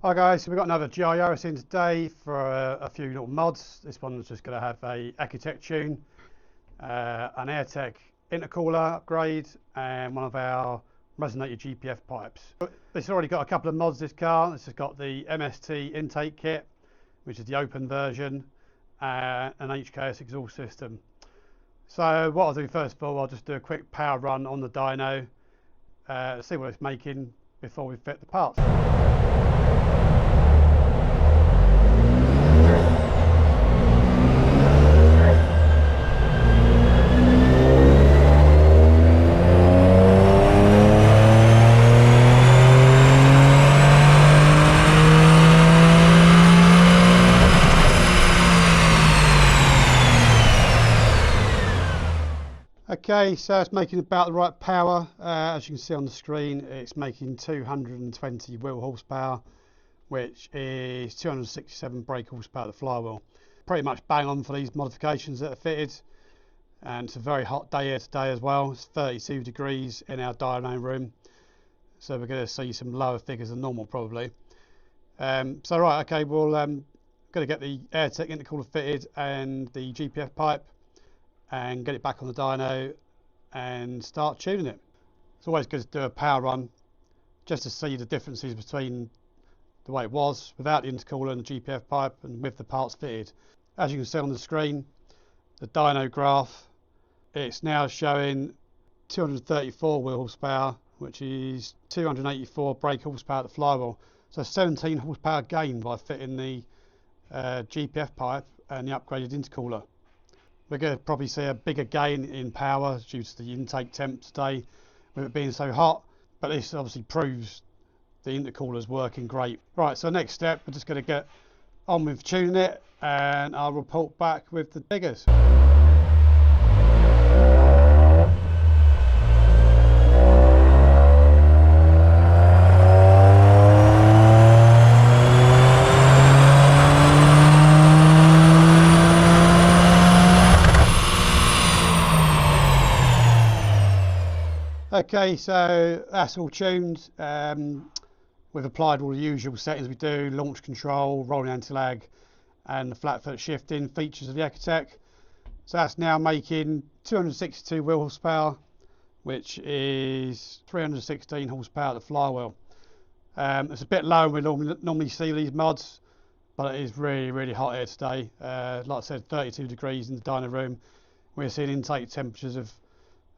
Hi guys, so we've got another GR Yaris in today for a few little mods. This one's just going to have a EcuTek tune, an AIRTEC intercooler upgrade, and one of our resonated GPF pipes. This has already got a couple of mods, this car. This has got the MST Intake Kit, which is the open version, and an HKS Exhaust System. So what I'll do first of all, I'll just do a quick power run on the dyno, see what it's making before we fit the parts. Okay, so it's making about the right power. As you can see on the screen, it's making 220 wheel horsepower, which is 267 brake horsepower at the flywheel. Pretty much bang on for these modifications that are fitted. And it's a very hot day here today as well. It's 32 degrees in our dyno room. So we're going to see some lower figures than normal probably. So right, okay, we'll going to get the AIRTEC intercooler fitted and the GPF pipe, and get it back on the dyno and start tuning it. It's always good to do a power run just to see the differences between the way it was without the intercooler and the GPF pipe and with the parts fitted. As you can see on the screen, the dyno graph, it's now showing 234 wheel horsepower, which is 284 brake horsepower at the flywheel. So 17 horsepower gain by fitting the GPF pipe and the upgraded intercooler. We're going to probably see a bigger gain in power due to the intake temp today with it being so hot, but this obviously proves the intercooler is working great. Right, so next step, we're just going to get on with tuning it and I'll report back with the figures. Okay, so that's all tuned. We've applied all the usual settings we do: launch control, rolling anti-lag, and the flat foot shifting features of the EcuTek. So that's now making 262 wheel horsepower, which is 316 horsepower at the flywheel. It's a bit low when we normally see these mods, but it is really hot here today. Like I said, 32 degrees in the dyno room. We're seeing intake temperatures of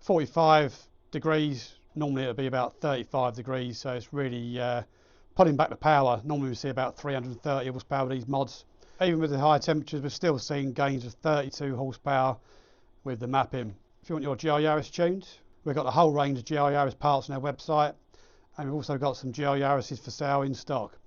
45 degrees. Normally it'll be about 35 degrees, so it's really putting back the power. Normally we see about 330 horsepower with these mods. Even with the high temperatures, we're still seeing gains of 32 horsepower with the mapping. If you want your GR Yaris tuned, we've got the whole range of GR Yaris parts on our website, and we've also got some GR Yarises for sale in stock.